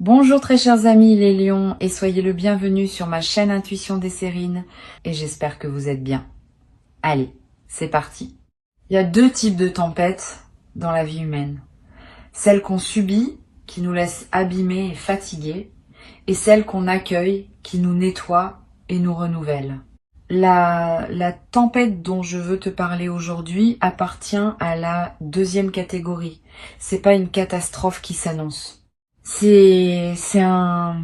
Bonjour très chers amis les lions et soyez le bienvenu sur ma chaîne Intuition des Sérines et j'espère que vous êtes bien. Allez, c'est parti. Il y a deux types de tempêtes dans la vie humaine. Celles qu'on subit, qui nous laissent abîmés et fatigués, et celles qu'on accueille, qui nous nettoient et nous renouvellent. La tempête dont je veux te parler aujourd'hui appartient à la deuxième catégorie. C'est pas une catastrophe qui s'annonce. C'est un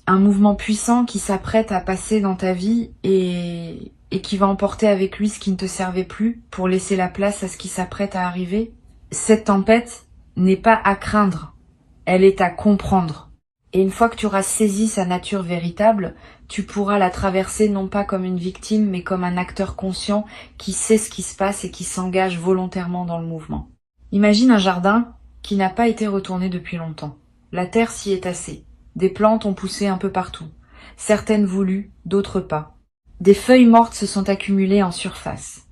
mouvement puissant qui s'apprête à passer dans ta vie et qui va emporter avec lui ce qui ne te servait plus pour laisser la place à ce qui s'apprête à arriver. Cette tempête n'est pas à craindre, elle est à comprendre. Et une fois que tu auras saisi sa nature véritable, tu pourras la traverser non pas comme une victime, mais comme un acteur conscient qui sait ce qui se passe et qui s'engage volontairement dans le mouvement. Imagine un jardin qui n'a pas été retourné depuis longtemps. La terre s'y est tassée. Des plantes ont poussé un peu partout. Certaines voulues, d'autres pas. Des feuilles mortes se sont accumulées en surface.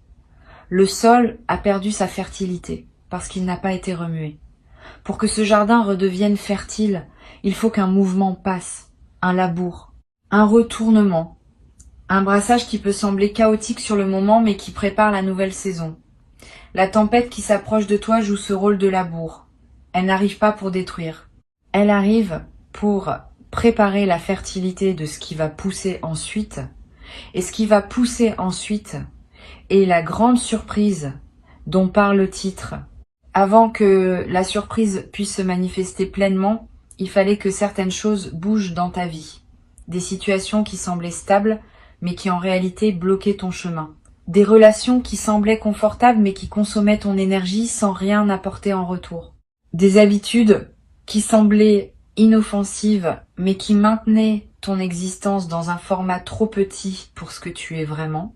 Le sol a perdu sa fertilité parce qu'il n'a pas été remué. Pour que ce jardin redevienne fertile, il faut qu'un mouvement passe, un labour, un retournement, un brassage qui peut sembler chaotique sur le moment mais qui prépare la nouvelle saison. La tempête qui s'approche de toi joue ce rôle de labour. Elle n'arrive pas pour détruire. Elle arrive pour préparer la fertilité de ce qui va pousser ensuite. Et ce qui va pousser ensuite est la grande surprise dont parle le titre. Avant que la surprise puisse se manifester pleinement, il fallait que certaines choses bougent dans ta vie. Des situations qui semblaient stables, mais qui en réalité bloquaient ton chemin. Des relations qui semblaient confortables, mais qui consommaient ton énergie sans rien apporter en retour. Des habitudes qui semblaient inoffensives, mais qui maintenaient ton existence dans un format trop petit pour ce que tu es vraiment.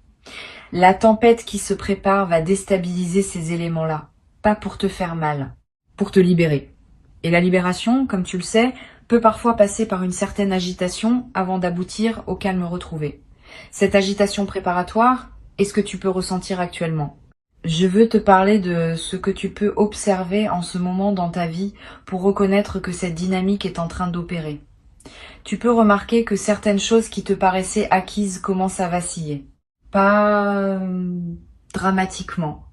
La tempête qui se prépare va déstabiliser ces éléments-là, pas pour te faire mal, pour te libérer. Et la libération, comme tu le sais, peut parfois passer par une certaine agitation avant d'aboutir au calme retrouvé. Cette agitation préparatoire est ce que tu peux ressentir actuellement. Je veux te parler de ce que tu peux observer en ce moment dans ta vie pour reconnaître que cette dynamique est en train d'opérer. Tu peux remarquer que certaines choses qui te paraissaient acquises commencent à vaciller. Pas dramatiquement,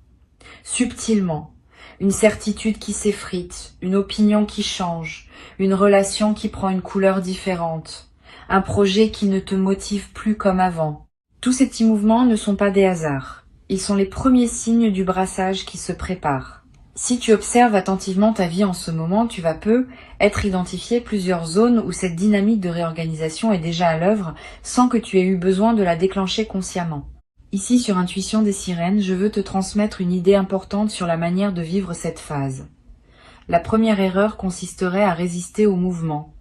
subtilement. Une certitude qui s'effrite, une opinion qui change, une relation qui prend une couleur différente, un projet qui ne te motive plus comme avant. Tous ces petits mouvements ne sont pas des hasards. Ils sont les premiers signes du brassage qui se prépare. Si tu observes attentivement ta vie en ce moment, tu vas être identifié plusieurs zones où cette dynamique de réorganisation est déjà à l'œuvre sans que tu aies eu besoin de la déclencher consciemment. Ici, sur Intuition des Sirènes, je veux te transmettre une idée importante sur la manière de vivre cette phase. La première erreur consisterait à résister au mouvement,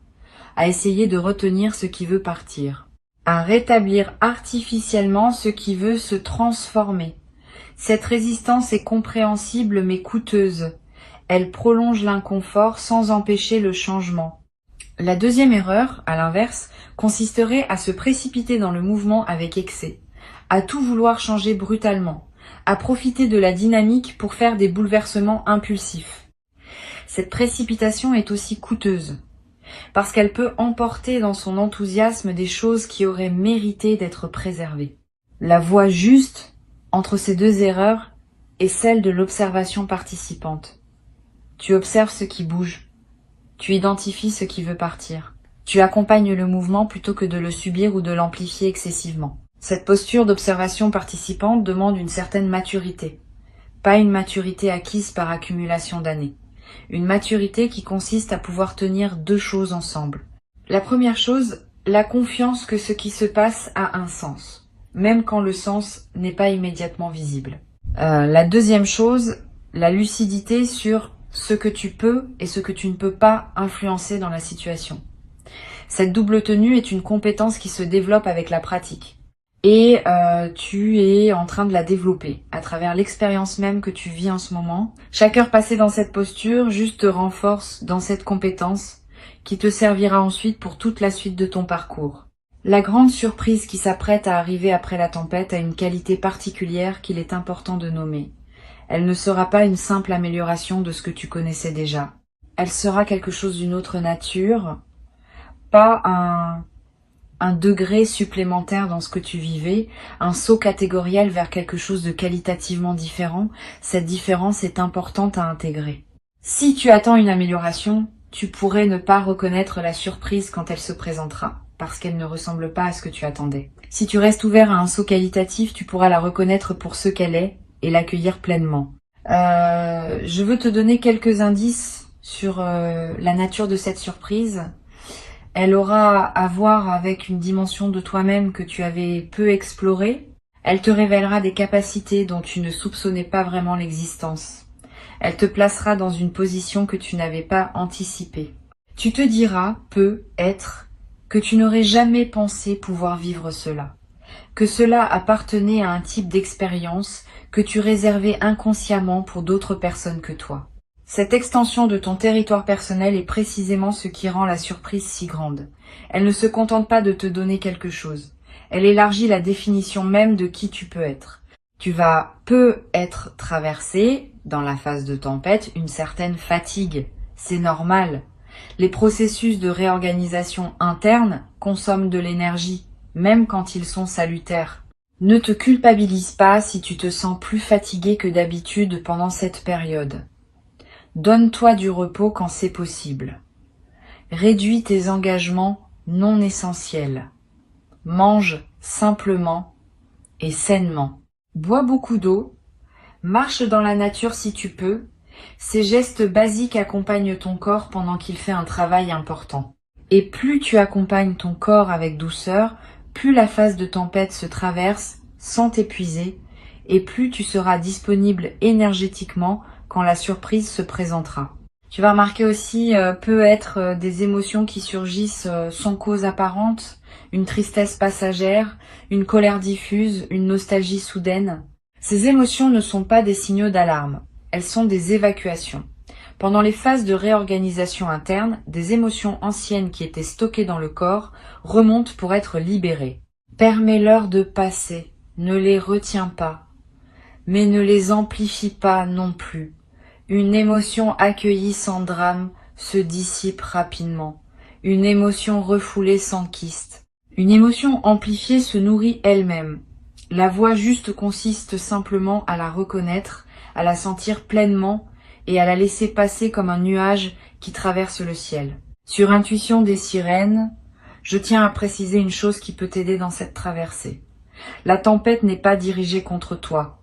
à essayer de retenir ce qui veut partir, à rétablir artificiellement ce qui veut se transformer. Cette résistance est compréhensible mais coûteuse. Elle prolonge l'inconfort sans empêcher le changement. La deuxième erreur, à l'inverse, consisterait à se précipiter dans le mouvement avec excès, à tout vouloir changer brutalement, à profiter de la dynamique pour faire des bouleversements impulsifs. Cette précipitation est aussi coûteuse, parce qu'elle peut emporter dans son enthousiasme des choses qui auraient mérité d'être préservées. La voie juste entre ces deux erreurs est celle de l'observation participante. Tu observes ce qui bouge, tu identifies ce qui veut partir. Tu accompagnes le mouvement plutôt que de le subir ou de l'amplifier excessivement. Cette posture d'observation participante demande une certaine maturité, pas une maturité acquise par accumulation d'années. Une maturité qui consiste à pouvoir tenir deux choses ensemble. La première chose, la confiance que ce qui se passe a un sens, même quand le sens n'est pas immédiatement visible. La deuxième chose, la lucidité sur ce que tu peux et ce que tu ne peux pas influencer dans la situation. Cette double tenue est une compétence qui se développe avec la pratique. Et tu es en train de la développer à travers l'expérience même que tu vis en ce moment. Chaque heure passée dans cette posture juste te renforce dans cette compétence qui te servira ensuite pour toute la suite de ton parcours. La grande surprise qui s'apprête à arriver après la tempête a une qualité particulière qu'il est important de nommer. Elle ne sera pas une simple amélioration de ce que tu connaissais déjà. Elle sera quelque chose d'une autre nature, pas un degré supplémentaire dans ce que tu vivais, un saut catégoriel vers quelque chose de qualitativement différent. Cette différence est importante à intégrer. Si tu attends une amélioration, tu pourrais ne pas reconnaître la surprise quand elle se présentera, parce qu'elle ne ressemble pas à ce que tu attendais. Si tu restes ouvert à un saut qualitatif, tu pourras la reconnaître pour ce qu'elle est et l'accueillir pleinement. Je veux te donner quelques indices sur la nature de cette surprise. Elle aura à voir avec une dimension de toi-même que tu avais peu explorée. Elle te révélera des capacités dont tu ne soupçonnais pas vraiment l'existence. Elle te placera dans une position que tu n'avais pas anticipée. Tu te diras, peut-être, que tu n'aurais jamais pensé pouvoir vivre cela, que cela appartenait à un type d'expérience que tu réservais inconsciemment pour d'autres personnes que toi. Cette extension de ton territoire personnel est précisément ce qui rend la surprise si grande. Elle ne se contente pas de te donner quelque chose. Elle élargit la définition même de qui tu peux être. Tu vas peut-être traverser, dans la phase de tempête, une certaine fatigue. C'est normal. Les processus de réorganisation interne consomment de l'énergie, même quand ils sont salutaires. Ne te culpabilise pas si tu te sens plus fatigué que d'habitude pendant cette période. Donne-toi du repos quand c'est possible. Réduis tes engagements non essentiels. Mange simplement et sainement. Bois beaucoup d'eau. Marche dans la nature si tu peux. Ces gestes basiques accompagnent ton corps pendant qu'il fait un travail important. Et plus tu accompagnes ton corps avec douceur, plus la phase de tempête se traverse sans t'épuiser, et plus tu seras disponible énergétiquement quand la surprise se présentera. Tu vas remarquer aussi peut être des émotions qui surgissent sans cause apparente, une tristesse passagère, une colère diffuse, une nostalgie soudaine. Ces émotions ne sont pas des signaux d'alarme, elles sont des évacuations. Pendant les phases de réorganisation interne, des émotions anciennes qui étaient stockées dans le corps remontent pour être libérées. Permets-leur de passer, ne les retiens pas, mais ne les amplifie pas non plus. Une émotion accueillie sans drame se dissipe rapidement. Une émotion refoulée s'enquiste. Une émotion amplifiée se nourrit elle-même. La voie juste consiste simplement à la reconnaître, à la sentir pleinement et à la laisser passer comme un nuage qui traverse le ciel. Sur Intuition des sirènes, je tiens à préciser une chose qui peut t'aider dans cette traversée. La tempête n'est pas dirigée contre toi.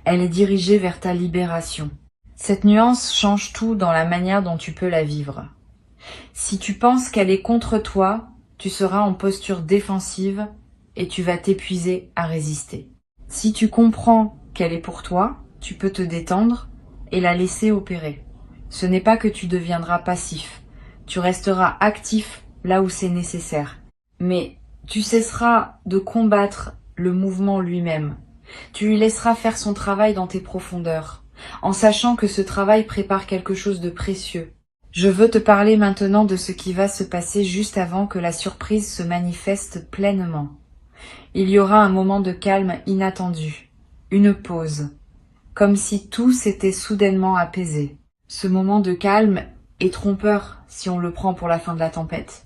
Elle est dirigée vers ta libération. Cette nuance change tout dans la manière dont tu peux la vivre. Si tu penses qu'elle est contre toi, tu seras en posture défensive et tu vas t'épuiser à résister. Si tu comprends qu'elle est pour toi, tu peux te détendre et la laisser opérer. Ce n'est pas que tu deviendras passif, tu resteras actif là où c'est nécessaire. Mais tu cesseras de combattre le mouvement lui-même. Tu lui laisseras faire son travail dans tes profondeurs, en sachant que ce travail prépare quelque chose de précieux. Je veux te parler maintenant de ce qui va se passer juste avant que la surprise se manifeste pleinement. Il y aura un moment de calme inattendu, une pause, comme si tout s'était soudainement apaisé. Ce moment de calme est trompeur si on le prend pour la fin de la tempête.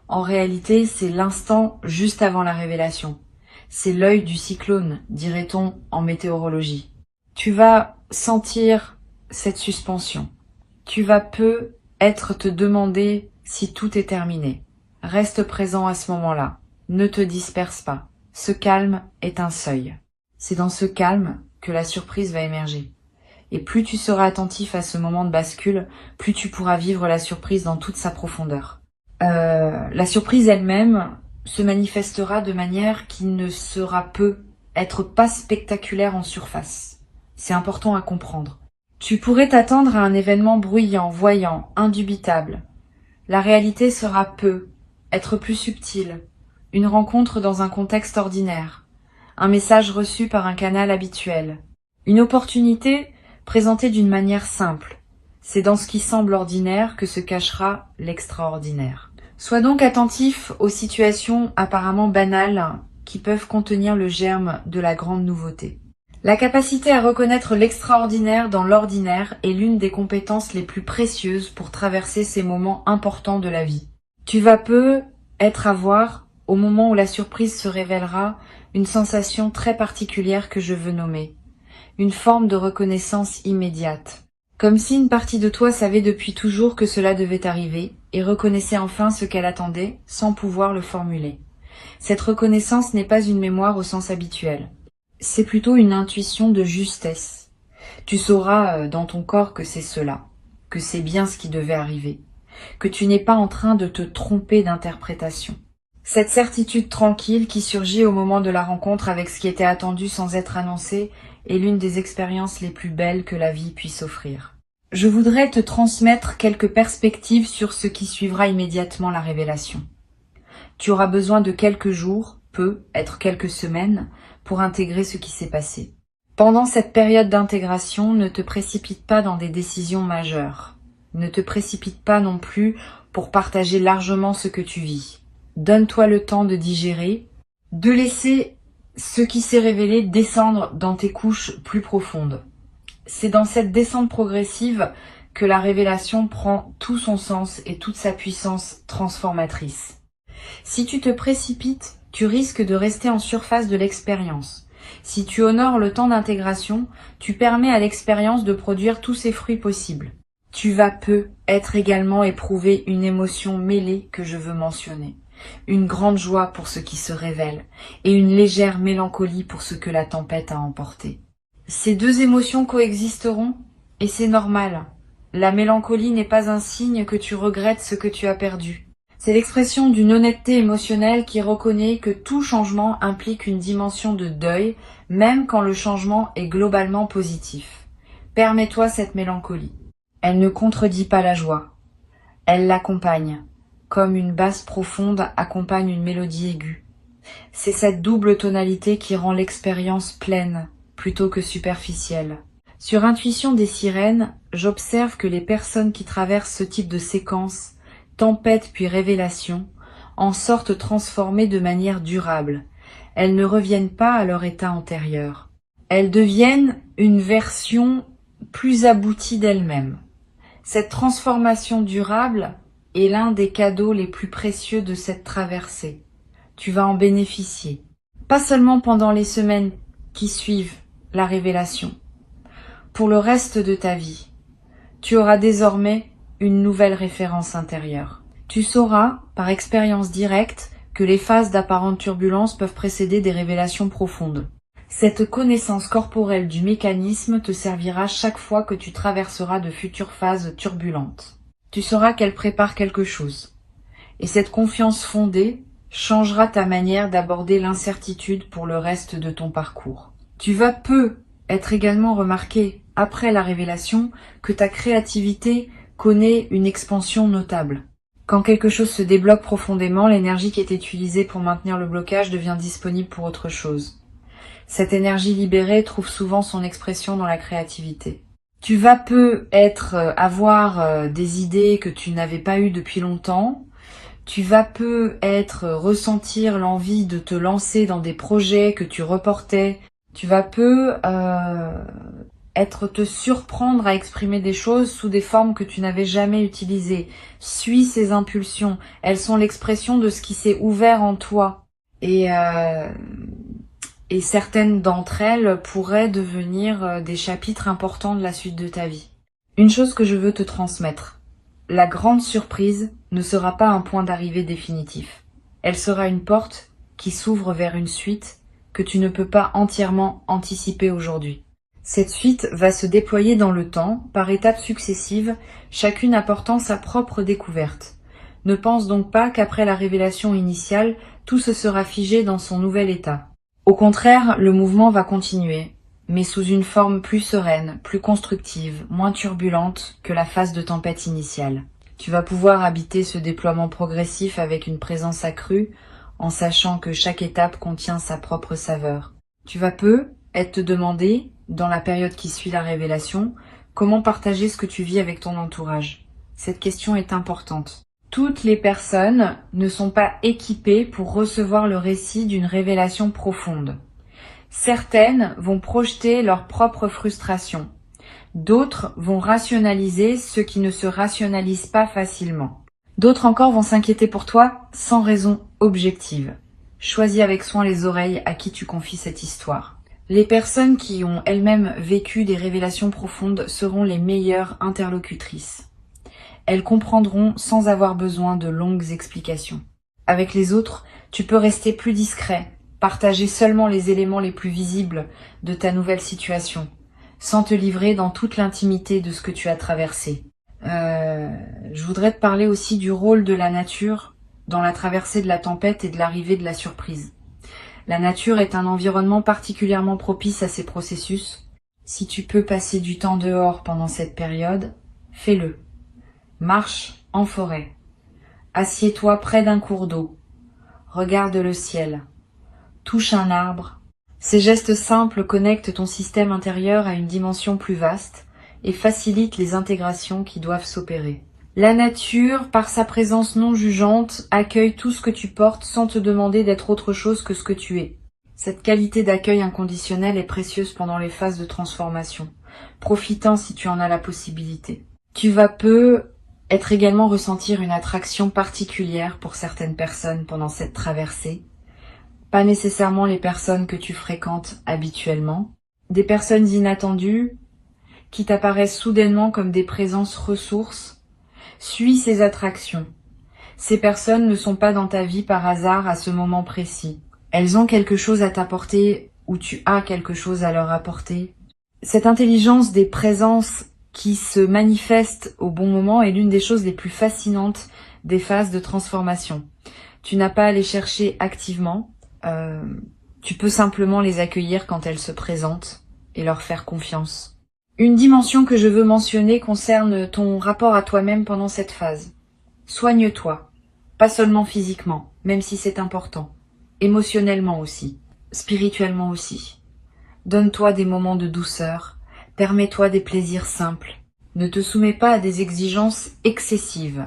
En réalité, c'est l'instant juste avant la révélation. C'est l'œil du cyclone, dirait-on en météorologie. Tu vas sentir cette suspension. Tu vas peut-être te demander si tout est terminé. Reste présent à ce moment-là. Ne te disperse pas. Ce calme est un seuil. C'est dans ce calme que la surprise va émerger. Et plus tu seras attentif à ce moment de bascule, plus tu pourras vivre la surprise dans toute sa profondeur. La surprise elle-même se manifestera de manière qui ne sera être pas spectaculaire en surface. C'est important à comprendre. Tu pourrais t'attendre à un événement bruyant, voyant, indubitable. La réalité sera être plus subtile, une rencontre dans un contexte ordinaire, un message reçu par un canal habituel, une opportunité présentée d'une manière simple. C'est dans ce qui semble ordinaire que se cachera l'extraordinaire. Sois donc attentif aux situations apparemment banales qui peuvent contenir le germe de la grande nouveauté. La capacité à reconnaître l'extraordinaire dans l'ordinaire est l'une des compétences les plus précieuses pour traverser ces moments importants de la vie. Tu vas peu être à voir, au moment où la surprise se révélera, une sensation très particulière que je veux nommer. Une forme de reconnaissance immédiate. Comme si une partie de toi savait depuis toujours que cela devait arriver, et reconnaissait enfin ce qu'elle attendait, sans pouvoir le formuler. Cette reconnaissance n'est pas une mémoire au sens habituel. C'est plutôt une intuition de justesse. Tu sauras dans ton corps que c'est cela, que c'est bien ce qui devait arriver, que tu n'es pas en train de te tromper d'interprétation. Cette certitude tranquille qui surgit au moment de la rencontre avec ce qui était attendu sans être annoncé est l'une des expériences les plus belles que la vie puisse offrir. Je voudrais te transmettre quelques perspectives sur ce qui suivra immédiatement la révélation. Tu auras besoin de quelques jours, être quelques semaines, pour intégrer ce qui s'est passé. Pendant cette période d'intégration, ne te précipite pas dans des décisions majeures. Ne te précipite pas non plus pour partager largement ce que tu vis. Donne-toi le temps de digérer, de laisser ce qui s'est révélé descendre dans tes couches plus profondes. C'est dans cette descente progressive que la révélation prend tout son sens et toute sa puissance transformatrice. Si tu te précipites, tu risques de rester en surface de l'expérience. Si tu honores le temps d'intégration, tu permets à l'expérience de produire tous ses fruits possibles. Tu vas être également éprouver une émotion mêlée que je veux mentionner. Une grande joie pour ce qui se révèle et une légère mélancolie pour ce que la tempête a emporté. Ces deux émotions coexisteront et c'est normal. La mélancolie n'est pas un signe que tu regrettes ce que tu as perdu. C'est l'expression d'une honnêteté émotionnelle qui reconnaît que tout changement implique une dimension de deuil, même quand le changement est globalement positif. Permets-toi cette mélancolie. Elle ne contredit pas la joie. Elle l'accompagne, comme une basse profonde accompagne une mélodie aiguë. C'est cette double tonalité qui rend l'expérience pleine, plutôt que superficielle. Sur Intuition des sirènes, j'observe que les personnes qui traversent ce type de séquence, tempête puis révélation, en sortent transformées de manière durable. Elles ne reviennent pas à leur état antérieur. Elles deviennent une version plus aboutie d'elles-mêmes. Cette transformation durable est l'un des cadeaux les plus précieux de cette traversée. Tu vas en bénéficier. Pas seulement pendant les semaines qui suivent la révélation. Pour le reste de ta vie, tu auras désormais une nouvelle référence intérieure. Tu sauras, par expérience directe, que les phases d'apparente turbulence peuvent précéder des révélations profondes. Cette connaissance corporelle du mécanisme te servira chaque fois que tu traverseras de futures phases turbulentes. Tu sauras qu'elle prépare quelque chose. Et cette confiance fondée changera ta manière d'aborder l'incertitude pour le reste de ton parcours. Tu vas être également remarqué, après la révélation, que ta créativité connaît une expansion notable. Quand quelque chose se débloque profondément, l'énergie qui est utilisée pour maintenir le blocage devient disponible pour autre chose. Cette énergie libérée trouve souvent son expression dans la créativité. Tu vas avoir des idées que tu n'avais pas eues depuis longtemps. Tu vas ressentir l'envie de te lancer dans des projets que tu reportais. Tu vas te surprendre à exprimer des choses sous des formes que tu n'avais jamais utilisées. Suis ces impulsions. Elles sont l'expression de ce qui s'est ouvert en toi. Et certaines d'entre elles pourraient devenir des chapitres importants de la suite de ta vie. Une chose que je veux te transmettre. La grande surprise ne sera pas un point d'arrivée définitif. Elle sera une porte qui s'ouvre vers une suite que tu ne peux pas entièrement anticiper aujourd'hui. Cette suite va se déployer dans le temps, par étapes successives, chacune apportant sa propre découverte. Ne pense donc pas qu'après la révélation initiale, tout se sera figé dans son nouvel état. Au contraire, le mouvement va continuer, mais sous une forme plus sereine, plus constructive, moins turbulente que la phase de tempête initiale. Tu vas pouvoir habiter ce déploiement progressif avec une présence accrue, en sachant que chaque étape contient sa propre saveur. Tu vas te demander, dans la période qui suit la révélation, comment partager ce que tu vis avec ton entourage. Cette question est importante. Toutes les personnes ne sont pas équipées pour recevoir le récit d'une révélation profonde. Certaines vont projeter leur propre frustration. D'autres vont rationaliser ce qui ne se rationalise pas facilement. D'autres encore vont s'inquiéter pour toi sans raison objective. Choisis avec soin les oreilles à qui tu confies cette histoire. Les personnes qui ont elles-mêmes vécu des révélations profondes seront les meilleures interlocutrices. Elles comprendront sans avoir besoin de longues explications. Avec les autres, tu peux rester plus discret, partager seulement les éléments les plus visibles de ta nouvelle situation, sans te livrer dans toute l'intimité de ce que tu as traversé. Je voudrais te parler aussi du rôle de la nature dans la traversée de la tempête et de l'arrivée de la surprise. La nature est un environnement particulièrement propice à ces processus. Si tu peux passer du temps dehors pendant cette période, fais-le. Marche en forêt. Assieds-toi près d'un cours d'eau. Regarde le ciel. Touche un arbre. Ces gestes simples connectent ton système intérieur à une dimension plus vaste et facilitent les intégrations qui doivent s'opérer. La nature, par sa présence non jugeante, accueille tout ce que tu portes sans te demander d'être autre chose que ce que tu es. Cette qualité d'accueil inconditionnel est précieuse pendant les phases de transformation, profitant si tu en as la possibilité. Tu vas être également ressentir une attraction particulière pour certaines personnes pendant cette traversée. Pas nécessairement les personnes que tu fréquentes habituellement. Des personnes inattendues qui t'apparaissent soudainement comme des présences ressources. Suis ces attractions. Ces personnes ne sont pas dans ta vie par hasard à ce moment précis. Elles ont quelque chose à t'apporter ou tu as quelque chose à leur apporter. Cette intelligence des présences qui se manifestent au bon moment est l'une des choses les plus fascinantes des phases de transformation. Tu n'as pas à les chercher activement. Tu peux simplement les accueillir quand elles se présentent et leur faire confiance. Une dimension que je veux mentionner concerne ton rapport à toi-même pendant cette phase. Soigne-toi, pas seulement physiquement, même si c'est important, émotionnellement aussi, spirituellement aussi. Donne-toi des moments de douceur, permets-toi des plaisirs simples. Ne te soumets pas à des exigences excessives.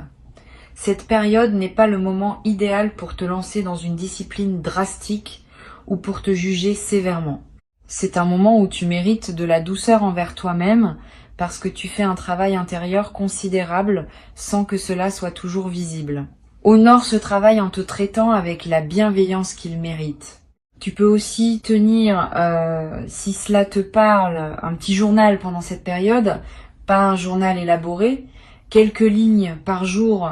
Cette période n'est pas le moment idéal pour te lancer dans une discipline drastique ou pour te juger sévèrement. C'est un moment où tu mérites de la douceur envers toi-même parce que tu fais un travail intérieur considérable sans que cela soit toujours visible. Honore ce travail en te traitant avec la bienveillance qu'il mérite. Tu peux aussi tenir, si cela te parle, un petit journal pendant cette période, pas un journal élaboré, quelques lignes par jour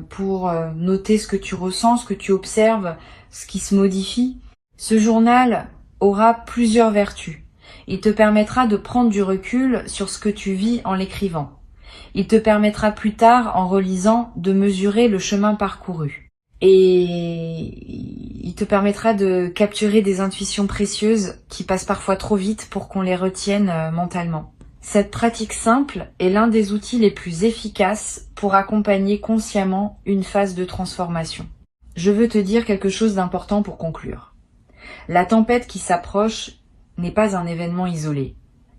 pour noter ce que tu ressens, ce que tu observes, ce qui se modifie. Ce journal aura plusieurs vertus. Il te permettra de prendre du recul sur ce que tu vis en l'écrivant. Il te permettra plus tard, en relisant, de mesurer le chemin parcouru. Et il te permettra de capturer des intuitions précieuses qui passent parfois trop vite pour qu'on les retienne mentalement. Cette pratique simple est l'un des outils les plus efficaces pour accompagner consciemment une phase de transformation. Je veux te dire quelque chose d'important pour conclure. La tempête qui s'approche n'est pas un événement isolé.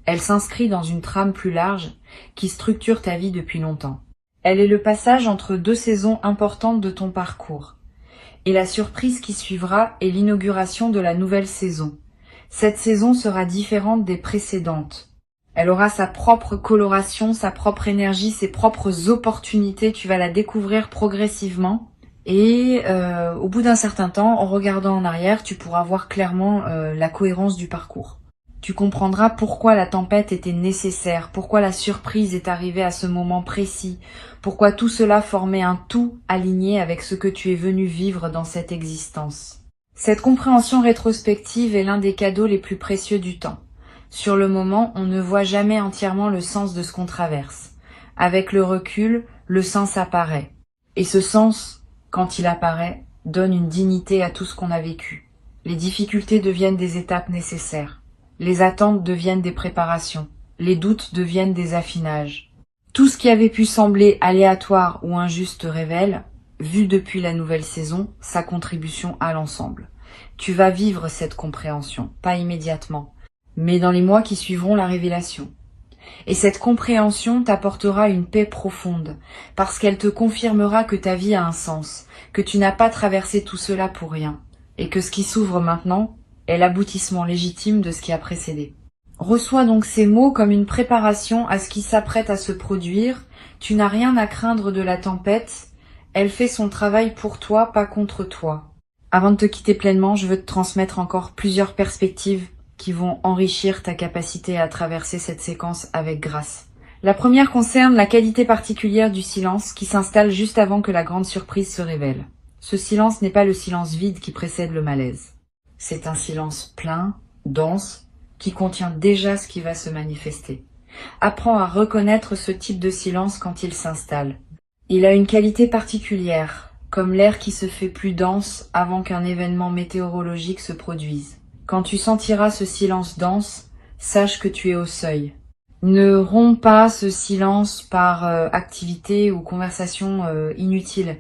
Elle s'inscrit dans une trame plus large qui structure ta vie depuis longtemps. Elle est le passage entre deux saisons importantes de ton parcours. Et la surprise qui suivra est l'inauguration de la nouvelle saison. Cette saison sera différente des précédentes. Elle aura sa propre coloration, sa propre énergie, ses propres opportunités. Tu vas la découvrir progressivement. Et au bout d'un certain temps, en regardant en arrière, tu pourras voir clairement la cohérence du parcours. Tu comprendras pourquoi la tempête était nécessaire, pourquoi la surprise est arrivée à ce moment précis, pourquoi tout cela formait un tout aligné avec ce que tu es venu vivre dans cette existence. Cette compréhension rétrospective est l'un des cadeaux les plus précieux du temps. Sur le moment, on ne voit jamais entièrement le sens de ce qu'on traverse. Avec le recul, le sens apparaît. Et ce sens, quand il apparaît, donne une dignité à tout ce qu'on a vécu. Les difficultés deviennent des étapes nécessaires. Les attentes deviennent des préparations. Les doutes deviennent des affinages. Tout ce qui avait pu sembler aléatoire ou injuste révèle, vu depuis la nouvelle saison, sa contribution à l'ensemble. Tu vas vivre cette compréhension, pas immédiatement, mais dans les mois qui suivront la révélation. Et cette compréhension t'apportera une paix profonde, parce qu'elle te confirmera que ta vie a un sens, que tu n'as pas traversé tout cela pour rien, et que ce qui s'ouvre maintenant est l'aboutissement légitime de ce qui a précédé. Reçois donc ces mots comme une préparation à ce qui s'apprête à se produire. Tu n'as rien à craindre de la tempête, Elle fait son travail pour toi, pas contre toi. Avant de te quitter pleinement, je veux te transmettre encore plusieurs perspectives qui vont enrichir ta capacité à traverser cette séquence avec grâce. La première concerne la qualité particulière du silence qui s'installe juste avant que la grande surprise se révèle. Ce silence n'est pas le silence vide qui précède le malaise. C'est un silence plein, dense, qui contient déjà ce qui va se manifester. Apprends à reconnaître ce type de silence quand il s'installe. Il a une qualité particulière, comme l'air qui se fait plus dense avant qu'un événement météorologique se produise. Quand tu sentiras ce silence dense, sache que tu es au seuil. Ne romps pas ce silence par activité ou conversation inutile.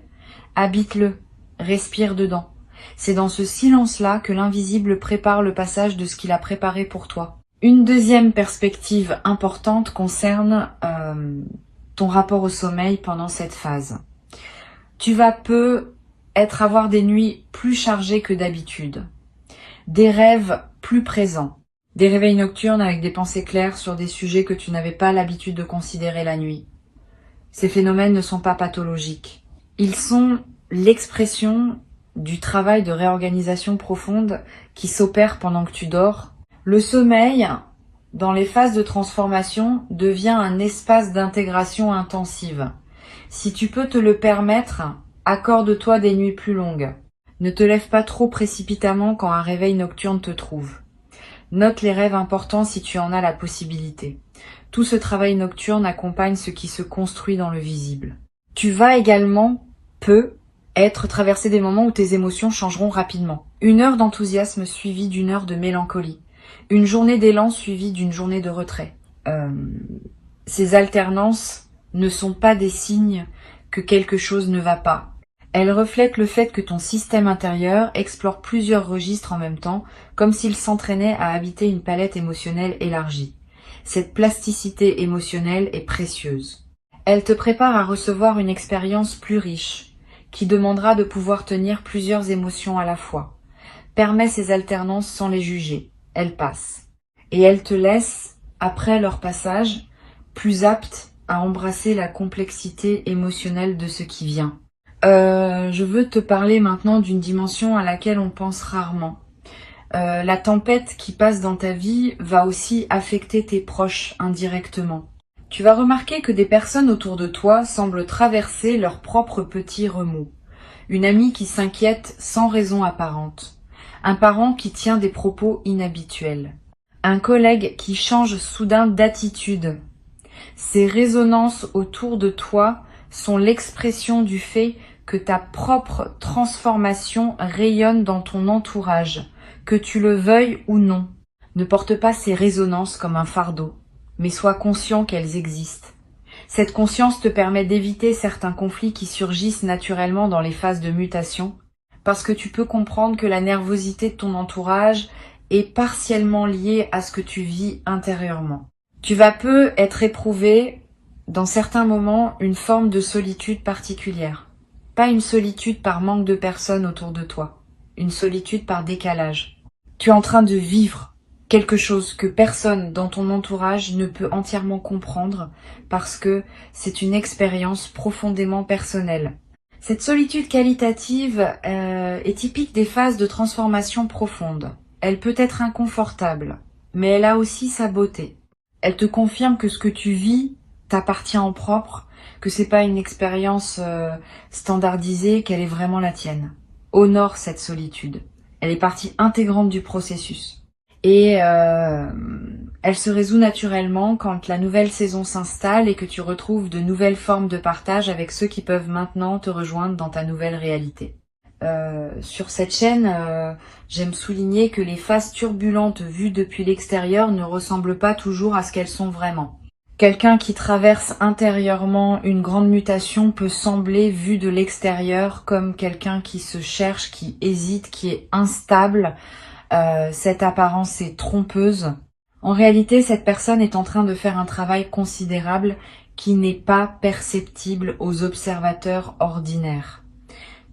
Habite-le, respire dedans. C'est dans ce silence-là que l'invisible prépare le passage de ce qu'il a préparé pour toi. Une deuxième perspective importante concerne ton rapport au sommeil pendant cette phase. Tu vas avoir des nuits plus chargées que d'habitude, des rêves plus présents, des réveils nocturnes avec des pensées claires sur des sujets que tu n'avais pas l'habitude de considérer la nuit. Ces phénomènes ne sont pas pathologiques. Ils sont l'expression du travail de réorganisation profonde qui s'opère pendant que tu dors. Le sommeil, dans les phases de transformation, devient un espace d'intégration intensive. Si tu peux te le permettre, accorde-toi des nuits plus longues. Ne te lève pas trop précipitamment quand un réveil nocturne te trouve. Note les rêves importants si tu en as la possibilité. Tout ce travail nocturne accompagne ce qui se construit dans le visible. Tu vas également être traversé des moments où tes émotions changeront rapidement. 1 heure d'enthousiasme suivie d'1 heure de mélancolie. Une journée d'élan suivie d'une journée de retrait. Ces alternances ne sont pas des signes que quelque chose ne va pas. Elles reflètent le fait que ton système intérieur explore plusieurs registres en même temps, comme s'il s'entraînait à habiter une palette émotionnelle élargie. Cette plasticité émotionnelle est précieuse. Elle te prépare à recevoir une expérience plus riche, qui demandera de pouvoir tenir plusieurs émotions à la fois. Permets ces alternances sans les juger. Elles passent. Et elles te laissent, après leur passage, plus apte à embrasser la complexité émotionnelle de ce qui vient. Je veux te parler maintenant d'une dimension à laquelle on pense rarement. La tempête qui passe dans ta vie va aussi affecter tes proches indirectement. Tu vas remarquer que des personnes autour de toi semblent traverser leurs propres petits remous. Une amie qui s'inquiète sans raison apparente. Un parent qui tient des propos inhabituels. Un collègue qui change soudain d'attitude. Ces résonances autour de toi sont l'expression du fait que ta propre transformation rayonne dans ton entourage, que tu le veuilles ou non. Ne porte pas ces résonances comme un fardeau, mais sois conscient qu'elles existent. Cette conscience te permet d'éviter certains conflits qui surgissent naturellement dans les phases de mutation, parce que tu peux comprendre que la nervosité de ton entourage est partiellement liée à ce que tu vis intérieurement. Tu vas être éprouvé, dans certains moments, une forme de solitude particulière. Pas une solitude par manque de personnes autour de toi, une solitude par décalage. Tu es en train de vivre quelque chose que personne dans ton entourage ne peut entièrement comprendre parce que c'est une expérience profondément personnelle. Cette solitude qualitative est typique des phases de transformation profonde. Elle peut être inconfortable, mais elle a aussi sa beauté. Elle te confirme que ce que tu vis t'appartient en propre, que c'est pas une expérience standardisée, qu'elle est vraiment la tienne. Honore cette solitude. Elle est partie intégrante du processus. Et elle se résout naturellement quand la nouvelle saison s'installe et que tu retrouves de nouvelles formes de partage avec ceux qui peuvent maintenant te rejoindre dans ta nouvelle réalité. Sur cette chaîne, j'aime souligner que les phases turbulentes vues depuis l'extérieur ne ressemblent pas toujours à ce qu'elles sont vraiment. Quelqu'un qui traverse intérieurement une grande mutation peut sembler, vu de l'extérieur, comme quelqu'un qui se cherche, qui hésite, qui est instable. Cette apparence est trompeuse. En réalité, cette personne est en train de faire un travail considérable qui n'est pas perceptible aux observateurs ordinaires.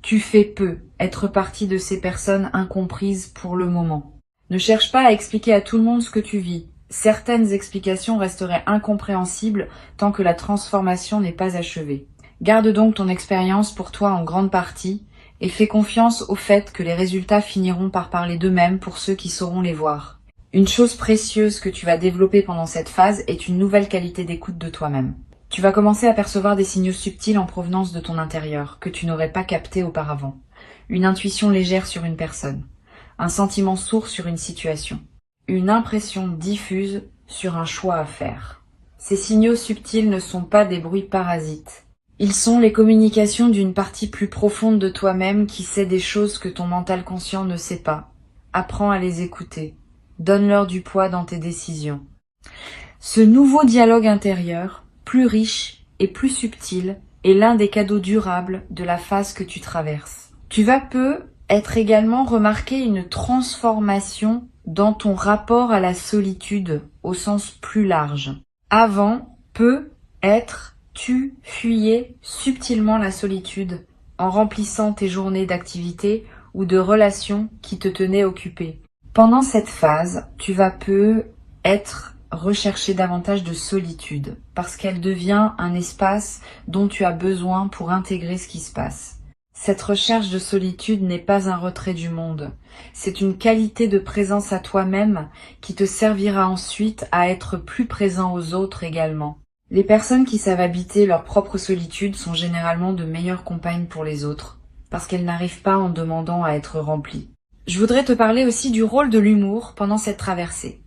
Tu fais être partie de ces personnes incomprises pour le moment. Ne cherche pas à expliquer à tout le monde ce que tu vis. Certaines explications resteraient incompréhensibles tant que la transformation n'est pas achevée. Garde donc ton expérience pour toi en grande partie et fais confiance au fait que les résultats finiront par parler d'eux-mêmes pour ceux qui sauront les voir. Une chose précieuse que tu vas développer pendant cette phase est une nouvelle qualité d'écoute de toi-même. Tu vas commencer à percevoir des signaux subtils en provenance de ton intérieur que tu n'aurais pas captés auparavant. Une intuition légère sur une personne, un sentiment sourd sur une situation, une impression diffuse sur un choix à faire. Ces signaux subtils ne sont pas des bruits parasites. Ils sont les communications d'une partie plus profonde de toi-même qui sait des choses que ton mental conscient ne sait pas. Apprends à les écouter. Donne-leur du poids dans tes décisions. Ce nouveau dialogue intérieur, plus riche et plus subtil, est l'un des cadeaux durables de la phase que tu traverses. Tu vas être également remarquer une transformation dans ton rapport à la solitude au sens plus large. Avant, tu fuyais subtilement la solitude en remplissant tes journées d'activités ou de relations qui te tenaient occupé. Pendant cette phase, tu vas rechercher davantage de solitude parce qu'elle devient un espace dont tu as besoin pour intégrer ce qui se passe. Cette recherche de solitude n'est pas un retrait du monde. C'est une qualité de présence à toi-même qui te servira ensuite à être plus présent aux autres également. Les personnes qui savent habiter leur propre solitude sont généralement de meilleures compagnes pour les autres, parce qu'elles n'arrivent pas en demandant à être remplies. Je voudrais te parler aussi du rôle de l'humour pendant cette traversée.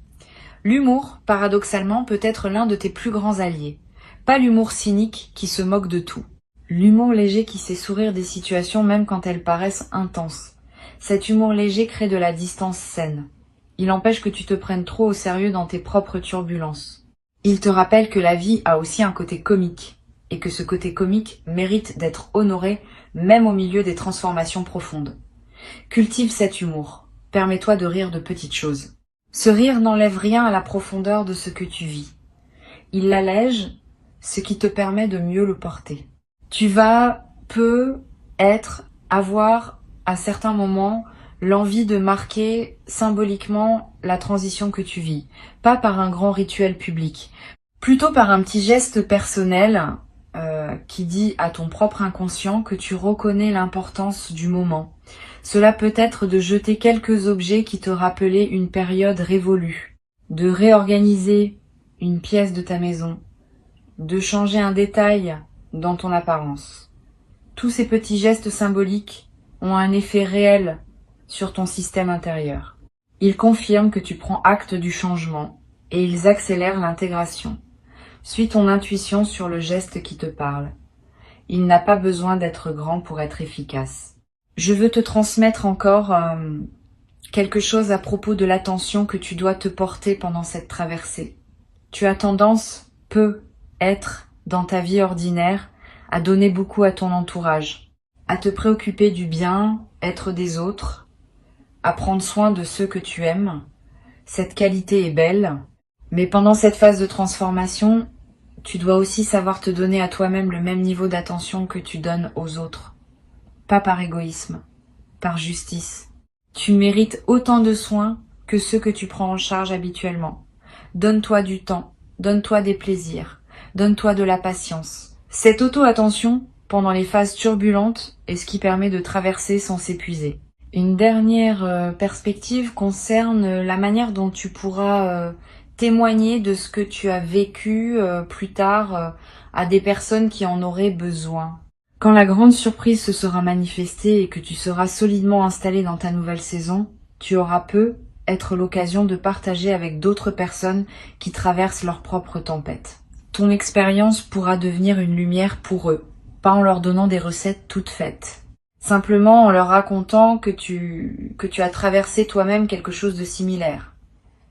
L'humour, paradoxalement, peut être l'un de tes plus grands alliés. Pas l'humour cynique qui se moque de tout. L'humour léger qui sait sourire des situations même quand elles paraissent intenses. Cet humour léger crée de la distance saine. Il empêche que tu te prennes trop au sérieux dans tes propres turbulences. Il te rappelle que la vie a aussi un côté comique, et que ce côté comique mérite d'être honoré même au milieu des transformations profondes. Cultive cet humour. Permets-toi de rire de petites choses. Ce rire n'enlève rien à la profondeur de ce que tu vis. Il l'allège, ce qui te permet de mieux le porter. Tu vas avoir à certains moments l'envie de marquer symboliquement la transition que tu vis, pas par un grand rituel public, plutôt par un petit geste personnel qui dit à ton propre inconscient que tu reconnais l'importance du moment. Cela peut être de jeter quelques objets qui te rappelaient une période révolue, de réorganiser une pièce de ta maison, de changer un détail dans ton apparence. Tous ces petits gestes symboliques ont un effet réel sur ton système intérieur. Ils confirment que tu prends acte du changement et ils accélèrent l'intégration. Suis ton intuition sur le geste qui te parle. Il n'a pas besoin d'être grand pour être efficace. Je veux te transmettre encore quelque chose à propos de l'attention que tu dois te porter pendant cette traversée. Tu as tendance, dans ta vie ordinaire, à donner beaucoup à ton entourage, à te préoccuper du bien-être des autres, à prendre soin de ceux que tu aimes. Cette qualité est belle, mais pendant cette phase de transformation, tu dois aussi savoir te donner à toi-même le même niveau d'attention que tu donnes aux autres. Pas par égoïsme, par justice. Tu mérites autant de soins que ceux que tu prends en charge habituellement. Donne-toi du temps, donne-toi des plaisirs, donne-toi de la patience. Cette auto-attention, pendant les phases turbulentes, est ce qui permet de traverser sans s'épuiser. Une dernière perspective concerne la manière dont tu pourras témoigner de ce que tu as vécu plus tard à des personnes qui en auraient besoin. Quand la grande surprise se sera manifestée et que tu seras solidement installé dans ta nouvelle saison, tu auras être l'occasion de partager avec d'autres personnes qui traversent leur propre tempête. Ton expérience pourra devenir une lumière pour eux, pas en leur donnant des recettes toutes faites. Simplement en leur racontant que tu as traversé toi-même quelque chose de similaire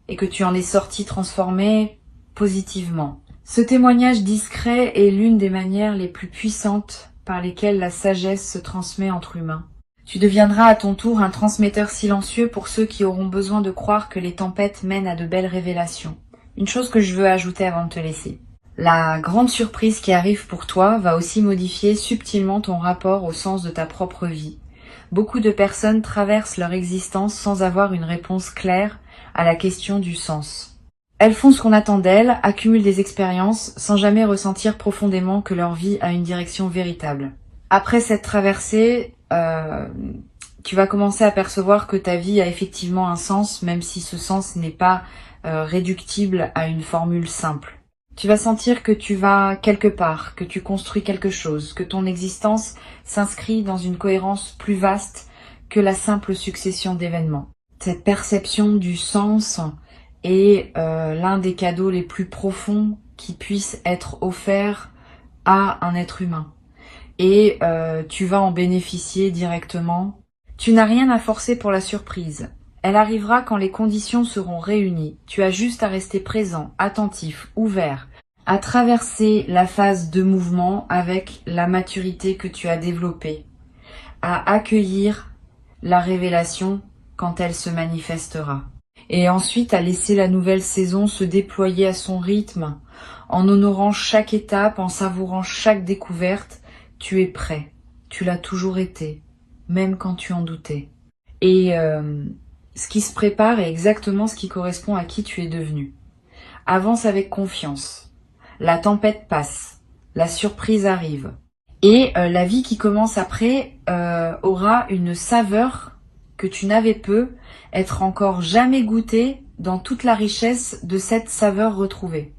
et que tu en es sorti transformé positivement. Ce témoignage discret est l'une des manières les plus puissantes par lesquelles la sagesse se transmet entre humains. Tu deviendras à ton tour un transmetteur silencieux pour ceux qui auront besoin de croire que les tempêtes mènent à de belles révélations. Une chose que je veux ajouter avant de te laisser. La grande surprise qui arrive pour toi va aussi modifier subtilement ton rapport au sens de ta propre vie. Beaucoup de personnes traversent leur existence sans avoir une réponse claire à la question du sens. Elles font ce qu'on attend d'elles, accumulent des expériences sans jamais ressentir profondément que leur vie a une direction véritable. Après cette traversée, tu vas commencer à percevoir que ta vie a effectivement un sens, même si ce sens n'est pas réductible à une formule simple. Tu vas sentir que tu vas quelque part, que tu construis quelque chose, que ton existence s'inscrit dans une cohérence plus vaste que la simple succession d'événements. Cette perception du sens est l'un des cadeaux les plus profonds qui puissent être offerts à un être humain. Et tu vas en bénéficier directement. Tu n'as rien à forcer pour la surprise. Elle arrivera quand les conditions seront réunies. Tu as juste à rester présent, attentif, ouvert, à traverser la phase de mouvement avec la maturité que tu as développée, à accueillir la révélation quand elle se manifestera. Et ensuite à laisser la nouvelle saison se déployer à son rythme, en honorant chaque étape, en savourant chaque découverte. Tu es prêt, tu l'as toujours été, même quand tu en doutais. Et ce qui se prépare est exactement ce qui correspond à qui tu es devenu. Avance avec confiance. La tempête passe, la surprise arrive. Et la vie qui commence après aura une saveur que tu n'avais peu, être encore jamais goûté dans toute la richesse de cette saveur retrouvée.